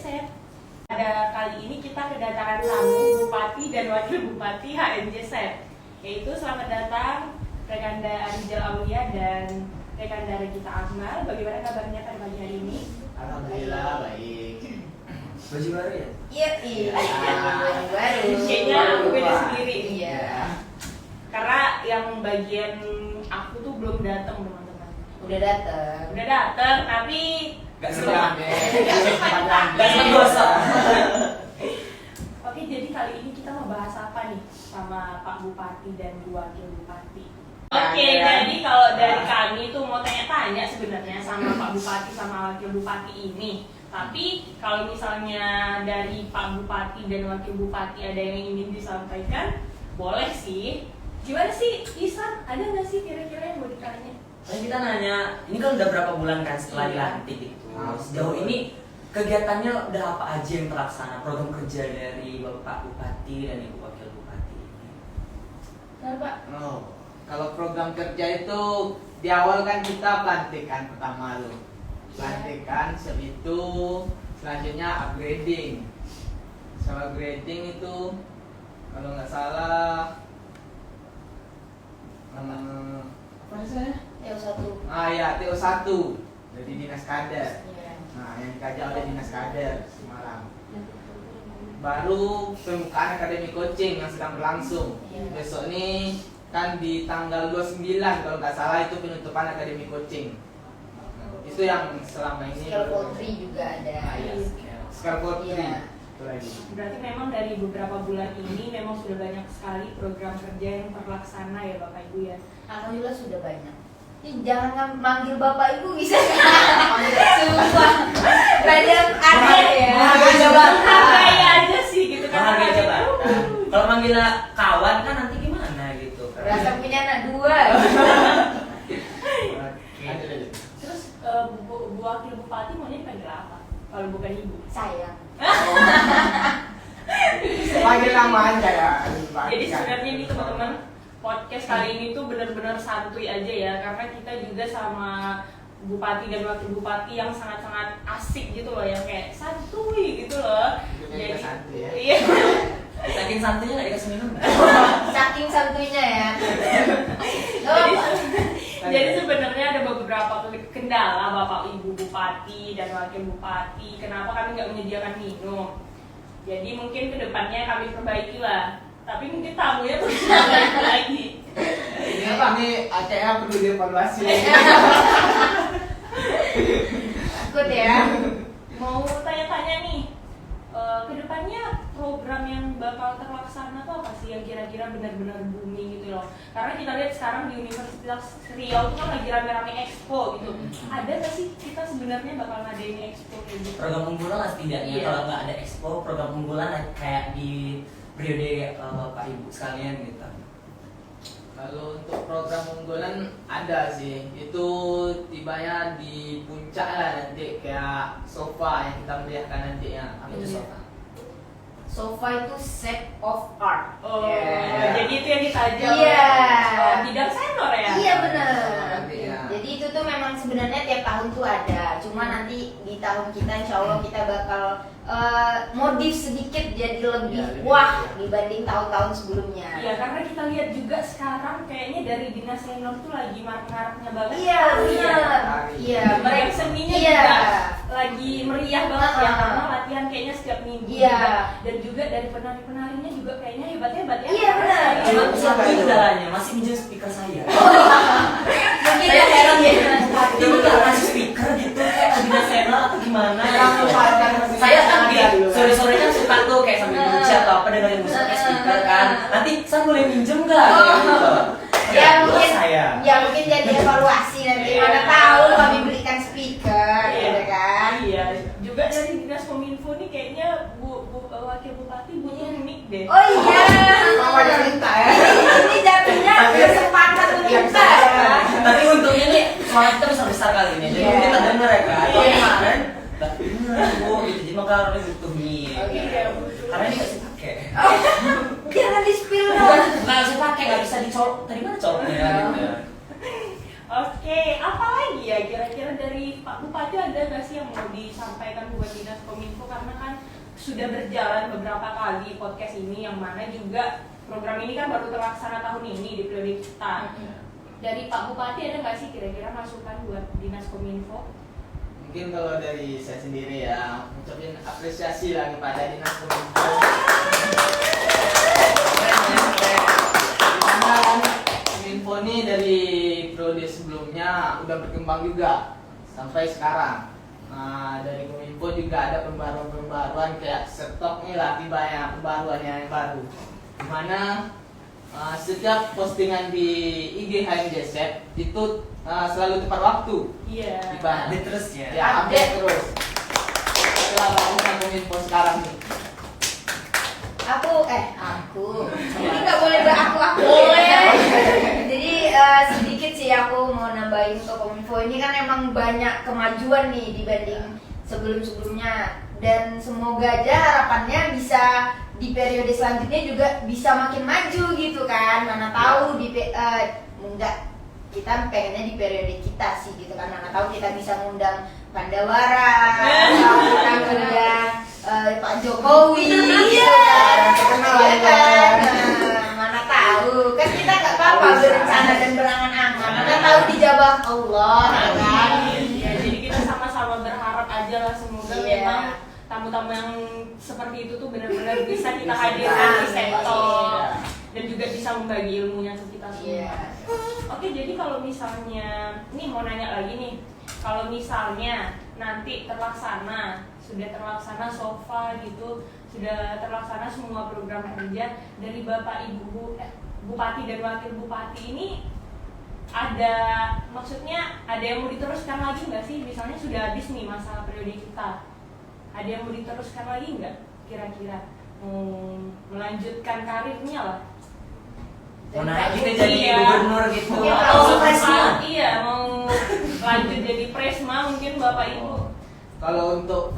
Set. Pada kali ini kita kedatangan tamu Bupati dan Wakil Bupati HMJ Set, yaitu selamat datang Rekanda Arijal Aulia dan Rekanda Regita Akmal. Bagaimana kabarnya pada pagi hari ini? Alhamdulillah baik. Baju baru ya? Iya, baju baru. Kayaknya aku beda sendiri. Iya. Karena yang bagian aku tuh belum datang teman-teman. Udah dateng. Udah datang tapi Gak belum. sempat Gak sempat Gak sempat gosok. Oke, jadi kali ini kita mau bahas apa nih sama Pak Bupati dan Bu Wakil Bupati? Oke, jadi kalau dari kami tuh mau tanya-tanya sebenarnya sama Pak Bupati sama Wakil Bupati ini. Tapi kalau misalnya dari Pak Bupati dan Wakil Bupati ada yang ingin disampaikan, boleh sih. Gimana sih, Isan? Ada nggak sih kira-kira yang mau ditanya? Nah, kita nanya, ini kan udah berapa bulan kan setelah Iya. dilantik itu. Sejauh ini kegiatannya udah apa aja yang terlaksana, program kerja dari Bapak Bupati dan Ibu Wakil Bupati ini? Nah, Pak. Oh, kalau program kerja itu di awal kan kita pelantikan pertama lu. Pelantikan, setelah itu selanjutnya upgrading. Setelah upgrading itu kalau nggak salah apa sih? TO1. Ya TO1 jadi dinas kader. Iya. Nah, yang dikaji oleh dinas kader Semarang. Baru pembukaan akademi coaching yang sedang berlangsung. Iya. Besok ini kan di tanggal 29 kalau nggak salah itu penutupan akademi coaching. Itu yang selama ini. Skill Poultry juga ada. Skill Poultry. Iya. Itu lagi. Berarti memang dari beberapa bulan ini memang sudah banyak sekali program kerja yang terlaksana ya Bapak Ibu ya. Alhamdulillah sudah banyak. Ih, jangan manggil Bapak Ibu bisa nggak? Sumpah. Banyak ada ya. Menghargai jabatan. Menghargai aja sih gitu kan. Menghargai jabatan. Kalau manggilnya kawan kan nanti gimana gitu kan? Rasa punya anak dua. Oke. Terus Bu Wakil Bupati maunya dipanggil apa? Kalau bukan Ibu. Sayang. Panggil nama aja ya. Jadi sebenarnya ini teman-teman podcast kali ini tuh benar-benar santuy aja ya, karena kita juga sama Bupati dan Wakil Bupati yang sangat-sangat asik gitu loh, yang kayak santuy gitu loh. Hidupnya juga santuy ya. Iya. Saking santunya nggak dikasih minum. Saking santuinya ya. Jadi, jadi sebenarnya ada beberapa kendala Bapak Ibu Bupati dan Wakil Bupati. Kenapa kami nggak menyediakan minum? Jadi mungkin kedepannya kami perbaiki lah. Tapi mungkin tamunya terus balik lagi. Ini ACA perlu dievaluasi. Takut ya. Mau tanya-tanya nih, kedepannya program yang bakal terlaksana tuh apa sih yang kira-kira benar-benar booming gitu loh? Karena kita lihat sekarang di Universitas Riau tuh kan lagi rame-rame expo gitu. Ada nggak sih kita sebenarnya bakal ngadain expo kayak gitu? Program unggulan lah setidaknya. Iya. Kalau nggak ada expo, program unggulan kayak di periode Bapak Ibu sekalian gitu. Kalau untuk program unggulan ada sih, itu tibanya di puncak lah nanti kayak sofa yang kita melihatkan nantinya. Apa itu sofa? Sofa itu set of art. Oh, Yeah. jadi itu yang ditajam. Iya. Bidang senior ya? Iya benar. Iya. Jadi itu tuh memang sebenarnya tiap tahun tuh ada. Cuma nanti di tahun kita insya Allah kita bakal modif sedikit jadi lebih Iya, lebih wah iya. dibanding tahun-tahun sebelumnya. Iya, karena kita lihat juga sekarang kayaknya dari dinas senior tuh lagi marak-maraknya banget. Iya benar. Iya. Mereka seninya Iya. juga lagi meriah banget ya, Ah. karena latihan kayaknya setiap minggu. Iya. juga. Dan juga dari penari-penarinya juga kayaknya hebat-hebat ya. Iya, benar. Cuma Iya. satu kendalanya masih minjem speaker saya. Mungkin Saya heran ya, ya. itu nggak ngasih speaker gitu kayak kabinet senior atau gimana? Kamu gitu. pacar Saya kan gitu. sore-sore kan suka tuh kayak sambil kerja atau apa dengerin musik pakai speaker kan. Nanti saya boleh minjem nggak? Kayak gitu. Ya mungkin saya. ya mungkin jadi evaluasi nanti mana tahu kami belikan speaker gitu kan. Iya. Juga dari dinas Kominfo nih kayaknya Wakil Bupati butuh mic deh. Oh iya. Mama yang minta ya. Ini jatuhnya kesempatan untuk kita ya. Tapi untungnya nih suara kita besar-besar kali ini. Jadi Iya. mungkin tak denger ya kan. Kalau Iya. kemarin nggak denger bu gitu. Jadi maka harus butuh mic. Oke. Karena ini nggak bisa pakai. Oh, jangan di spill dong. Nggak bisa pakai, nggak bisa dicolok. Tadi mana coloknya gitu ya? Oke, apa lagi ya kira-kira dari Pak Bupati, ada nggak sih yang mau disampaikan buat Dinas Kominfo, karena kan sudah berjalan beberapa kali podcast ini, yang mana juga program ini kan baru terlaksana tahun ini di periode kita. Dari Pak Bupati ada nggak sih kira-kira masukan buat Dinas Kominfo? Mungkin kalau dari saya sendiri ya, ucapin apresiasi lah kepada Dinas Kominfo. Karena Kominfo ini dari periode sebelumnya udah berkembang juga sampai sekarang. Nah, dari Kominfo juga ada pembaruan kayak stok nih lah, tibanya pembaruan yang baru. Dimana setiap postingan di IG HMJZ itu selalu tepat waktu. Iya. Update terus ya. Ya, update terus. Itulah bangunan Kominfo sekarang nih. Aku ini nggak boleh aku Boleh. ya. Jadi sedikit sih aku mau nambahin untuk Kominfo ini, kan emang banyak kemajuan nih dibanding sebelum-sebelumnya, dan semoga aja harapannya bisa di periode selanjutnya juga bisa makin maju gitu kan. Mana tahu enggak, kita pengennya di periode kita sih gitu kan, mana tahu kita bisa ngundang Pandawara atau kita ngundang Pak Jokowi gitu kan, ya kan. Mana tahu kan, kita nggak apa-apa berencana dan berangan-angan, mana tahu dijabah Allah ya kan. Ya, jadi kita sama-sama berharap aja lah, semoga Iya. memang tamu-tamu yang seperti itu tuh benar-benar bisa kita hadirkan di sektor dan juga bisa membagi ilmunya ke kita semua. Iya. Oke, jadi kalau misalnya, nih mau nanya lagi nih, kalau misalnya nanti sudah terlaksana sofa gitu, sudah terlaksana semua program kerja dari Bapak Ibu Bupati dan Wakil Bupati ini, maksudnya ada yang mau diteruskan lagi nggak sih? Misalnya sudah habis nih masa periode kita, ada yang mau diteruskan lagi nggak kira-kira? Mau melanjutkan karirnya lah? Mau naik gitu jadi Iya. gubernur gitu. Mungkin Atau langsung presma. Iya, mau lanjut jadi presma mungkin Bapak Ibu. Kalau untuk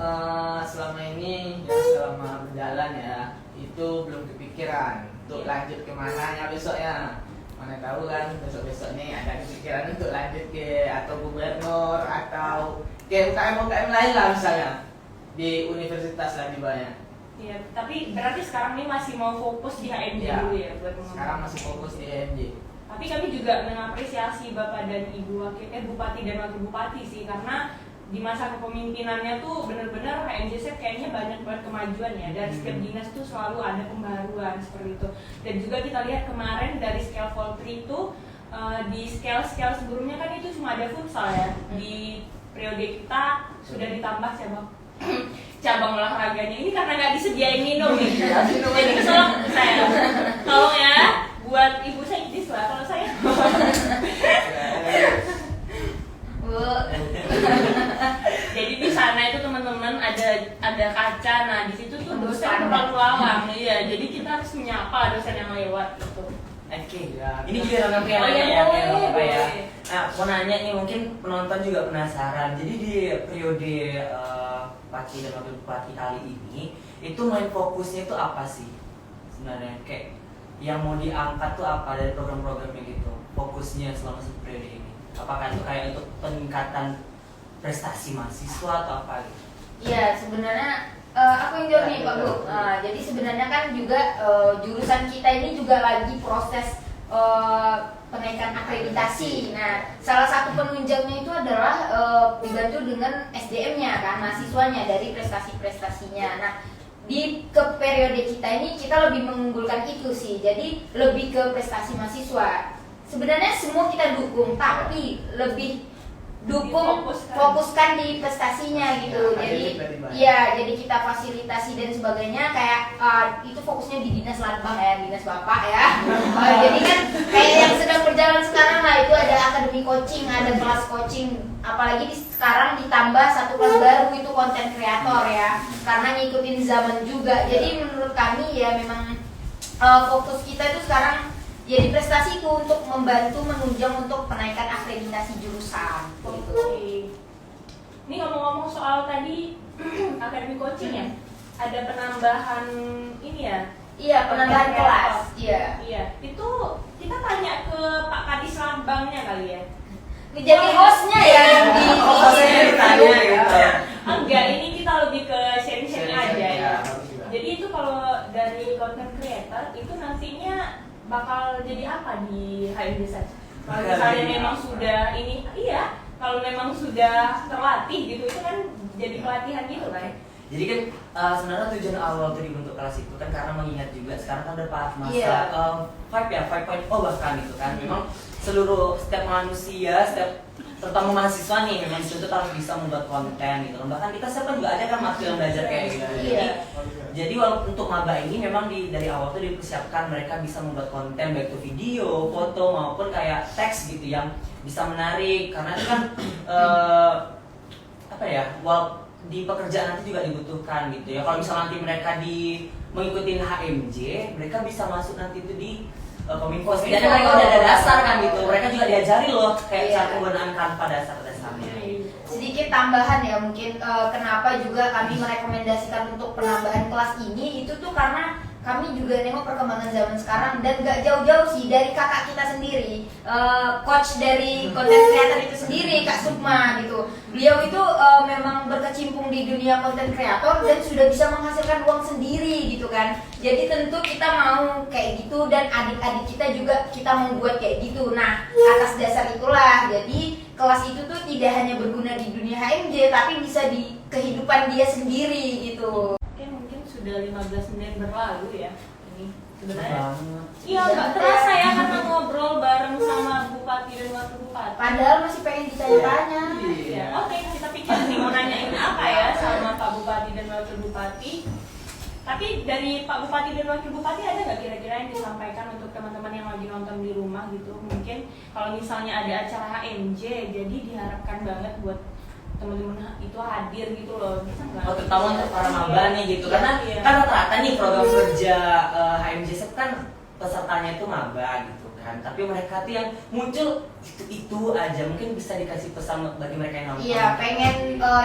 selama ini ya, selama berjalan ya, itu belum kepikiran untuk lanjut kemana ya besoknya. Mana tahu kan besok-besok nih ada kepikiran untuk lanjut ke atau gubernur atau ke UKM lain lah misalnya di universitas lah di banyak. Iya, tapi berarti sekarang ini masih mau fokus di HMJ Ya, dulu ya buat mengembangkan. sekarang masih fokus di HMJ. Tapi kami juga mengapresiasi Bapak dan Ibu Bupati dan Wakil Bupati sih, karena di masa kepemimpinannya tuh benar-benar HMJZ kayaknya banyak banget kemajuan ya, dan setiap dinas tuh selalu ada pembaruan seperti itu. Dan juga kita lihat kemarin dari scale Voltri itu di scale sebelumnya kan itu cuma ada futsal ya, di periode kita sudah ditambah cabang olahraganya ini karena nggak disediain minum nih. Jadi kesel saya. Tolong ya buat ibu saya idis lah kalau saya. Bu. Jadi di sana itu teman-teman ada kaca, nah di situ tuh dosen berlalu lalang, iya. Jadi kita harus menyapa dosen yang lewat gitu. Oke, Ya, ini juga nanti yang Oh, iya, nanya boleh, ya, Bapak ya. boleh. Nah, mau nanya nih, mungkin penonton juga penasaran. Jadi di periode Bupati dan Wakil Bupati kali ini, itu main fokusnya itu apa sih sebenarnya? Kayak yang mau diangkat tuh apa dari program-programnya gitu? Fokusnya selama satu periode ini? Apakah itu kayak untuk peningkatan prestasi mahasiswa atau apa gitu? Iya, sebenarnya aku yang jawab nih Pak Bu. Jadi sebenarnya kan juga jurusan kita ini juga lagi proses penaikan akreditasi. Nah, salah satu penunjangnya itu adalah dibantu dengan SDM-nya kan, mahasiswanya dari prestasi-prestasinya. Nah, di periode kita ini kita lebih mengunggulkan itu sih. Jadi lebih ke prestasi mahasiswa. Sebenarnya semua kita dukung, tapi lebih fokuskan di prestasinya gitu. Jadi kita fasilitasi dan sebagainya, kayak itu fokusnya di dinas ladbang ya, dinas bapak ya. Jadi kan kayak yang sedang berjalan sekarang lah, itu ada akademi coaching, ada kelas coaching, apalagi sekarang ditambah satu kelas baru itu konten kreator ya, karena ngikutin zaman juga. Jadi menurut kami ya memang fokus kita itu sekarang ya di prestasiku untuk membantu menunjang untuk penaikan akreditasi jurusan. Gitu. Oke. Ini ngomong-ngomong soal tadi akademi coaching ya, ada penambahan ini ya? Iya, penambahan kelas. Iya. Iya. Itu kita tanya ke Pak Kadis Lambangnya kali ya. jadi hostnya ya yang di Hostnya ditanya gitu. Enggak, ini kita lebih ke sharing-sharing aja ya. Ya, bagus juga. Jadi itu kalau dari content creator itu nantinya bakal jadi apa di HMJ Search? Kalau misalnya memang sudah ini, iya, kalau memang sudah terlatih gitu, itu kan jadi pelatihan gitu kan? Jadi kan sebenarnya tujuan awal tuh dibentuk kelas itu kan karena mengingat juga sekarang kan udah masa Iya. 5.0 bahkan itu kan memang seluruh setiap manusia, setiap terutama mahasiswa nih memang itu harus bisa membuat konten gitu. Bahkan kita siapa juga ada kan material belajar kayak gitu. Iya. Jadi walaupun untuk maba ini memang dari awal tuh dipersiapkan mereka bisa membuat konten baik itu video, foto maupun kayak teks gitu yang bisa menarik karena itu kan apa ya, di pekerjaan nanti juga dibutuhkan gitu ya. Kalau misalnya nanti mereka mengikuti HMJ, mereka bisa masuk nanti itu di Kominfo. Setidaknya mereka udah ada dasar kan gitu. Mereka juga diajari loh kayak Iya. cara penggunaan Canva dasar-dasarnya. sedikit tambahan ya mungkin kenapa juga kami merekomendasikan untuk penambahan kelas ini itu tuh karena kami juga nengok perkembangan zaman sekarang dan gak jauh-jauh sih dari kakak kita sendiri, coach dari content creator itu sendiri, Kak Sukma gitu. Beliau itu memang berkecimpung di dunia content creator dan sudah bisa menghasilkan uang sendiri gitu kan. Jadi tentu kita mau kayak gitu dan adik-adik kita juga kita mau buat kayak gitu. Nah atas dasar itulah jadi kelas itu tuh tidak hanya berguna di dunia HMJ tapi bisa di kehidupan dia sendiri gitu. Oke, mungkin sudah 15 menit berlalu ya ini sebenarnya. Banget. Iya, nggak terasa ya karena ngobrol bareng sama Bupati dan Wakil Bupati. Padahal masih pengen ditanya-tanya. Ya, oke, kita pikir nih mau nanyain apa ya sama Pak Bupati dan Wakil Bupati. Tapi dari Pak Bupati dan Wakil Bupati ada nggak kira-kira yang disampaikan untuk teman-teman yang lagi nonton di rumah gitu? Mungkin kalau misalnya ada acara HMJ, jadi diharapkan banget buat teman-teman itu hadir gitu loh, bisa nggak? Oh, terutama untuk para maba nih gitu. Iya, Karena iya. kan rata-rata nih program kerja HMJ kan pesertanya itu maba gitu kan. Tapi mereka tuh yang muncul itu aja. Mungkin bisa dikasih pesan bagi mereka yang nonton. Iya, pengen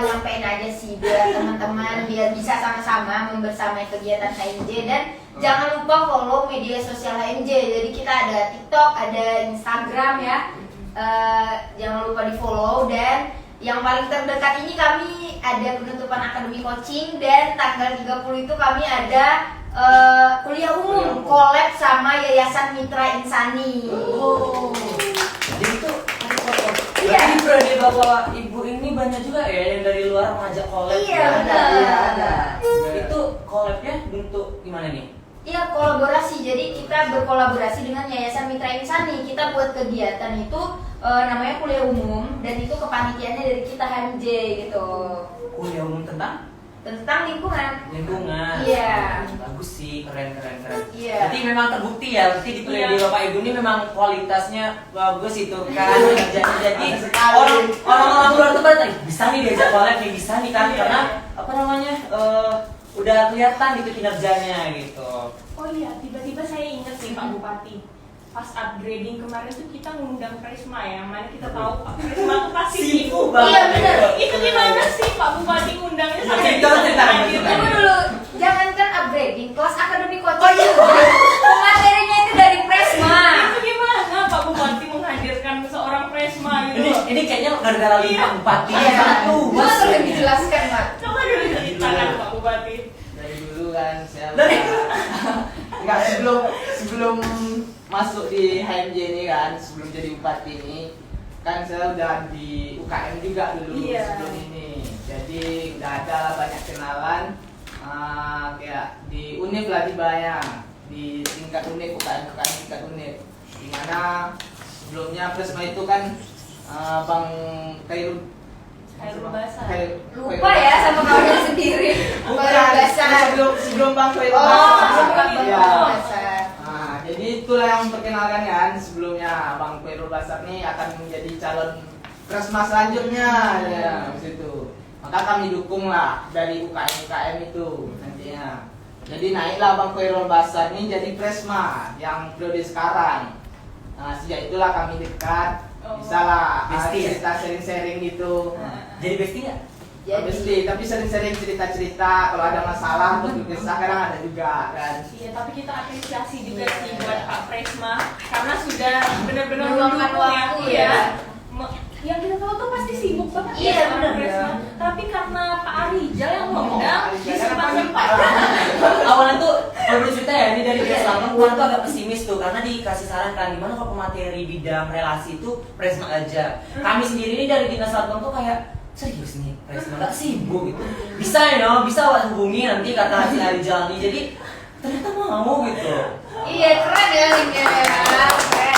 nyampein aja sih biar teman-teman biar bisa sama-sama membersamai kegiatan HMJ dan jangan lupa follow media sosial HMJ. Jadi kita ada TikTok, ada Instagram ya. Jangan lupa di follow dan yang paling terdekat ini kami ada penutupan akademi coaching dan tanggal 30 itu kami ada kuliah umum collab sama Yayasan Mitra Insani. Oh. Jadi itu ada foto. Iya. Berarti berarti bapak ibu ini banyak juga ya yang dari luar mengajak collab. Iya, ya? benar. Iya, ada. Itu collabnya bentuk gimana nih? Iya, kolaborasi. Jadi kita berkolaborasi dengan Yayasan Mitra Insani. Kita buat kegiatan itu namanya kuliah umum dan itu kepanitiaannya dari kita HMJ gitu. Kuliah umum tentang Tentang lingkungan. lingkungan. Iya. Bagus sih, keren. Iya. Berarti memang terbukti ya, berarti di periode Iya. bapak ibu ini memang kualitasnya bagus itu kan. Jadi orang luar tuh pada bisa nih diajak collab nih, bisa nih kan Iya. karena apa namanya udah kelihatan gitu kinerjanya gitu. Oh iya, tiba-tiba saya ingat sih Pak Bupati. Pas upgrading kemarin tuh kita ngundang Presma ya, mana kita tahu Pak Presma tuh pasti Sibuk sibuk. banget. Iya, benar. Itu gimana sih Pak Bupati ngundangnya sampai Cerita, bisa cerita, hadir? cerita. Tunggu dulu, jangankan upgrading, kelas akademi coaching. Oh, iya. Materinya itu dari Presma. Itu gimana Pak Bupati menghadirkan seorang Presma gitu? Ini kayaknya gara-gara Iya. lima bupati Iya. sangat Coba luas. tolong ya. dijelaskan, Pak. Coba dulu ceritakan Pak Bupati. Dari dulu kan saya Dari- nggak sebelum masuk di HMJ ini kan, sebelum jadi bupati ini kan saya udah di UKM juga dulu Iya. sebelum ini. Jadi udah ada lah banyak kenalan kayak di UNIF lah di banyak di tingkat UNIF UKM tingkat UNIF. Dimana sebelumnya Presma itu kan Bang Khairul Khairul Basar. Lupa ya sama kawannya sendiri. Bukan, Baru basah. sebelum Bang Khairul Oh, Basar. sebelum Iya. basah. Nah, jadi itulah yang memperkenalkan kan sebelumnya Bang Khairul Basar nih akan menjadi calon Presma selanjutnya ya situ. Maka kami dukung lah dari UKM itu nantinya. Jadi naiklah Bang Khairul Basar ini jadi Presma yang periode sekarang. Nah, sejak itulah kami dekat. Oh. Bisa lah Bestie ya? cerita sharing-sharing gitu. Jadi bestie nggak? Jadi, tapi sering-sering cerita-cerita kalau ada masalah untuk kisah kadang ada juga kan. Iya, tapi kita apresiasi juga sih buat Pak Presma karena sudah benar-benar Meluangkan mendukung waktu ya. ya. yang kita tahu tuh pasti sibuk banget Iya, ya sama bener. Presma. Tapi karena Pak Arijal yang Oh, ngundang, Pak Arijal disempat-sempat. Awalnya tuh kalau menurut cerita ya, ini dari Dinas 8 keluar tuh agak pesimis tuh karena dikasih saran kan gimana kalau pemateri bidang relasi itu Presma aja. Kami sendiri ini dari Dinas 8 tuh kayak serius nih Presma nggak sibuk gitu. Bisa ya, no? Bisa Wak hubungi nanti kata si Arijal nih. Jadi ternyata mau gitu. Iya, keren ya linknya ya. Keren.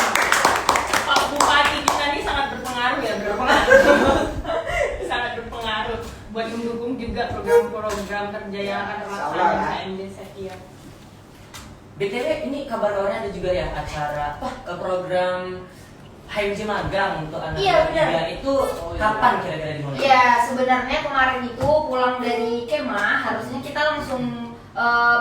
Pak Bupati kita ini sangat berpengaruh ya, sangat berpengaruh buat mendukung juga program-program kerja yang akan terlaksana di HMJ Setia. BTW ini kabar-kabarnya ada juga ya acara program HMJ magang untuk anak Iya, benar. muda itu kapan kira-kira dimulai? Iya, sebenarnya kemarin itu pulang dari kemah harusnya kita langsung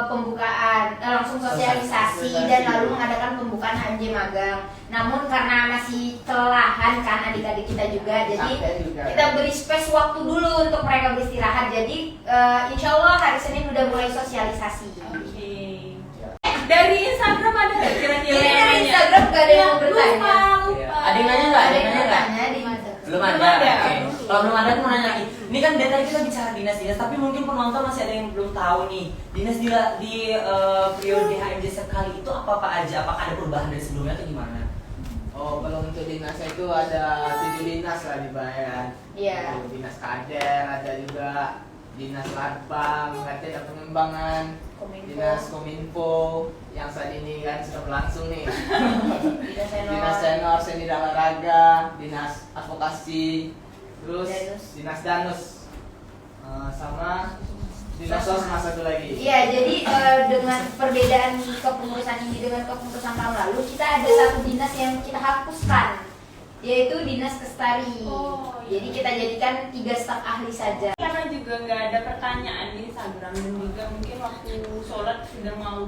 pembukaan, langsung sosialisasi dan lalu mengadakan pembukaan HMJ magang. Namun karena masih kelelahan kan adik-adik kita juga, jadi Capek juga, kita ya. beri space waktu dulu untuk mereka beristirahat. Jadi insya Allah hari Senin udah mulai sosialisasi. Oke. Dari Instagram ada nggak kira-kira Ini yang dari nanya? Instagram gak ada yang Lupa, bertanya. lupa. Ada yang nanya nggak? Ada yang bertanya di Instagram. Belum Belum ada. ada. Oke. Kalau belum ada aku mau nanya lagi. Ini kan dari tadi kita bicara dinas-dinas, tapi mungkin penonton masih ada yang belum tahu nih. Dinas di periode HMJ sekali itu apa aja? Apakah ada perubahan dari sebelumnya atau gimana? Oh, kalau untuk dinasnya itu ada 7 dinas lah di Bayan. Iya. Itu dinas kader, ada juga dinas latbang, nanti ada pengembangan, Kominfo. dinas kominfo yang saat ini kan sudah berlangsung nih. Dinas senior. Dinas senior, seni dan olahraga, dinas advokasi, terus Danus. dinas danus, sama dinas sosmas satu lagi. Iya, jadi dengan perbedaan kepengurusan ini dengan kepengurusan tahun lalu, kita ada satu dinas yang kita hapuskan, yaitu dinas kestari. Oh, iya. Jadi kita jadikan 3 staf ahli saja. Karena juga nggak ada pertanyaan di Instagram dan juga mungkin waktu sholat sudah mau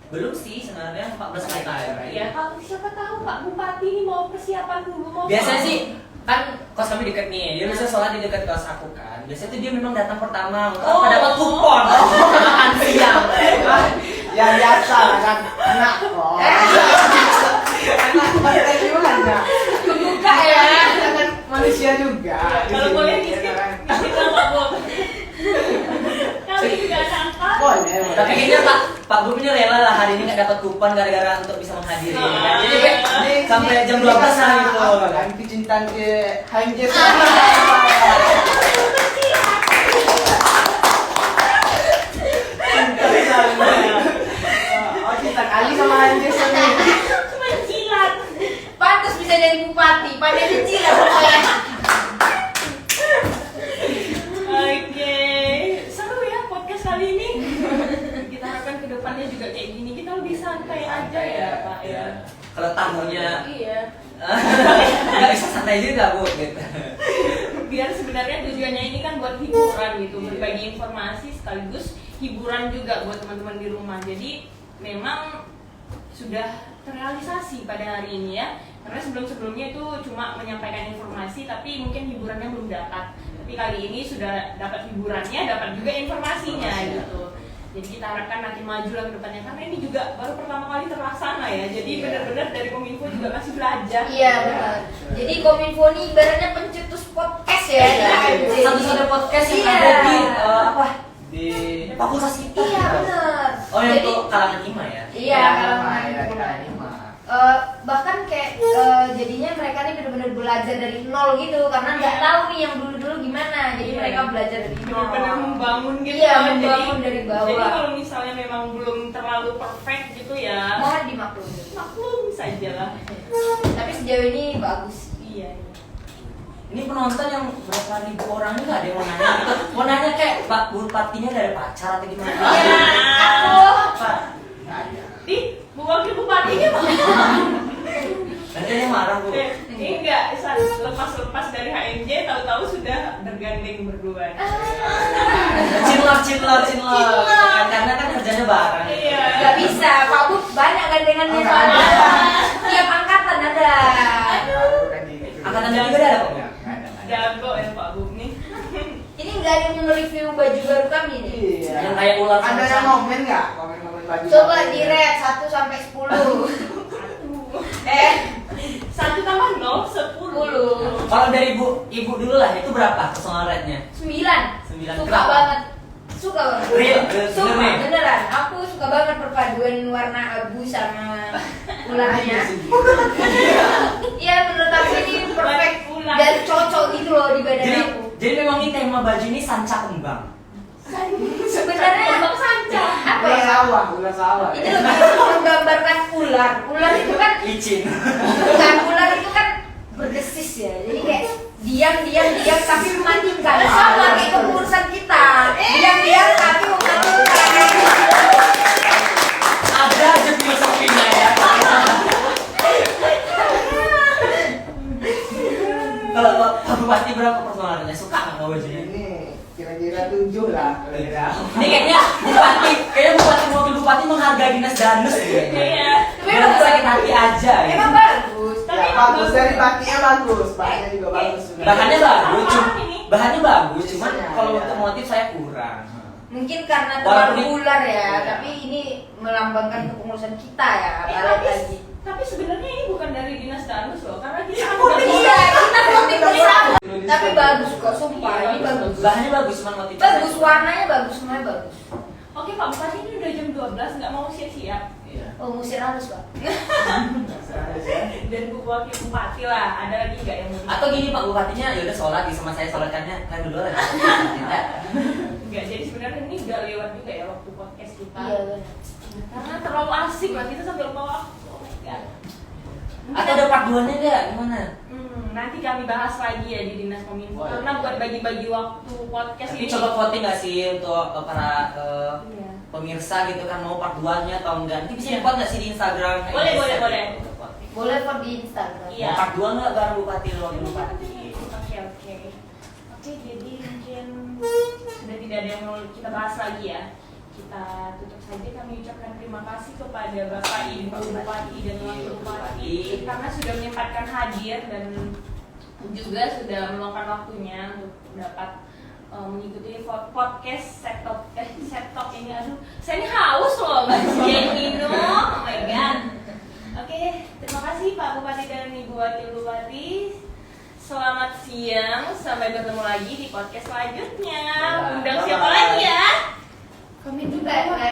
Belum sih sebenarnya 14 menit. ya kalau siapa tahu Pak Bupati ini mau persiapan dulu mau Biasanya sih kan kos kami deket nih, dia bisa sholat di dekat kos aku kan. Biasanya tuh dia memang datang pertama untuk apa dapat kupon makan siang. Yang biasa lah kan anak kok. Anak partai gimana? Buka ya. Kita kan manusia juga. kalau Di boleh sini, skip ya kan? kita nggak boleh kami juga sangka Boleh. Tapi kayaknya Pak Guru ini rela lah hari ini nggak dapat kupon gara-gara untuk bisa menghadiri. Ah. Jadi sampai jam 12 lah gitu. Apa kan kecintaan ke HMJ. Oh, cinta kali sama HMJ sendiri. cuma cilat. Pantas bisa jadi bupati, pandai kecil ya pokoknya. Oke, seru ya podcast kali ini. Kita harapkan kedepannya juga kayak gini. Kita lebih santai aja ya Pak ya. Kalau tamunya Iya. nggak bisa santai juga Bu gitu. Biar sebenarnya tujuannya ini kan buat hiburan gitu, berbagi informasi sekaligus hiburan juga buat teman-teman di rumah. Jadi memang sudah terrealisasi pada hari ini ya. Karena sebelum-sebelumnya itu cuma menyampaikan informasi tapi mungkin hiburannya belum dapat. Tapi kali ini sudah dapat hiburannya, dapat juga informasinya gitu. Jadi kita harapkan nanti maju lah ke depannya karena ini juga baru pertama kali terlaksana ya. Jadi benar-benar dari Kominfo juga masih belajar. Iya benar. Jadi Kominfo ini ibaratnya pencetus podcast ya. di HMJ. Satu-satu podcast yang Iya. ada di apa? Di Fakultas kita. Iya benar. Oh yang Jadi untuk kalangan IMA ya? iya kalau bahkan kayak jadinya mereka nih benar-benar belajar dari nol gitu karena nggak tahu nih yang dulu-dulu gimana. Jadi Iya. mereka belajar dari nol. Benar-benar membangun gitu Iya, kan. membangun dari bawah. Jadi kalau misalnya memang belum terlalu perfect gitu ya, Mohon dimaklumi. maklum saja lah. Tapi sejauh ini bagus. Iya. Ini penonton yang berapa ribu orang ini nggak ada yang mau nanya gitu. Mau nanya kayak Pak Bupatinya dari pacar atau gimana? Iya, aku. Pak. Di Bu Wakil Bupatinya Pak. Nanti dia marah Bu. Enggak, lepas dari HMJ tahu-tahu sudah bergandeng berdua. Cinlok. Karena kan kerjanya bareng. Iya. Gak bisa, Pak Bu banyak gandengannya soalnya. Tiap angkatan ada. Angkatan yang juga ada Pak Bu? Jago ya Pak Bu nih. Ini nggak ada yang mereview baju baru kami nih. Iya. Yang kayak ular Ada sama yang komen nggak? Komen baju. Coba di rate 1 sampai 10. 1 tambah 0, 10. Kalau dari ibu dulu lah, itu berapa personal rate-nya? 9. 9. Suka Kenapa? banget. Suka banget. Real, Suka bener. beneran. Aku suka banget perpaduan warna abu sama ularnya. Iya, menurut aku ini perfect Ular. dan cocok gitu loh di badan Jadi, aku. jadi memang ini tema baju ini sanca kembang. Sebenarnya Kembang sanca. apa Ular ya? sawah, ular sawah. Ini lebih menggambarkan ular. Ular itu kan Licin. bukan, ular itu kan berdesis ya. Jadi kayak diam tapi mematikan. Sama kayak kepengurusan kita. Diam tapi mematikan. Ada aja filosofinya ya. Kalau Pak Bupati berapa personal rate-nya? Suka nggak sama bajunya? Ini kira-kira 7 lah. Kira-kira. Ini kayaknya wakil bupati menghargai dinas danus kayaknya. Iya. Biar aku sakit hati aja. Ya. Emang bagus. Tapi Ya, bagus dari batiknya bagus, bahannya juga bagus. Bahannya bagus, Apa ini? bahannya bagus, cuman Iya, kalau iya. untuk motif saya kurang. Mungkin karena Walaupun terlalu ini- ular ya, Iya. tapi ini melambangkan kepengurusan kita ya. Balik Tapi, lagi. tapi sebenarnya ini bukan dari dinas danus loh, karena kita kan Iya, kita motif bersama. Iya. Tapi bagus kok, sumpah ini bagus. Bahannya bagus, cuman motifnya Bagus, saya- warnanya bagus, semuanya bagus. Oke Pak Bupati, ini udah jam 12, nggak mau siap-siap. Iya. Oh, musir halus, Pak. Harus ya. Dan Bu Wakil Bupati lah, ada lagi nggak yang mau Atau gini Pak Bupatinya, ya udah sholat sama saya sholatkannya kan dulu lah. Enggak, jadi sebenarnya ini udah lewat juga ya waktu podcast kita. Iya, benar. Karena terlalu asik lah, kita sambil lupa waktu. Oh my god. Atau ada part 2-nya nggak? Gimana? Nanti kami bahas lagi ya di Dinas Kominfo. Boleh. Karena buat bagi-bagi waktu podcast Tapi ini. coba voting nggak sih untuk para Iya. pemirsa gitu kan mau part 2-nya atau enggak? Nanti bisa Iya. di-vote nggak sih di Instagram? Boleh, Bisa boleh, gitu, boleh. untuk voting. Boleh kok di Instagram. Iya. Mau part 2 nggak bareng Bupati lo Bupati? Oke, oke. Oke, jadi mungkin sudah tidak ada yang mau kita bahas lagi ya. Kita tutup saja. Kami ucapkan terima kasih kepada Bapak Ibu Bupati dan Wakil Bupati karena sudah menyempatkan hadir dan juga sudah meluangkan waktunya untuk dapat mengikuti podcast set top ini. Aduh, saya ini haus loh, Mbak Jen minum. Oh my god. Oke, terima kasih Pak Bupati dan Ibu Wakil Bupati. Selamat siang, sampai bertemu lagi di podcast selanjutnya. Undang siapa lagi ya? Komen juga.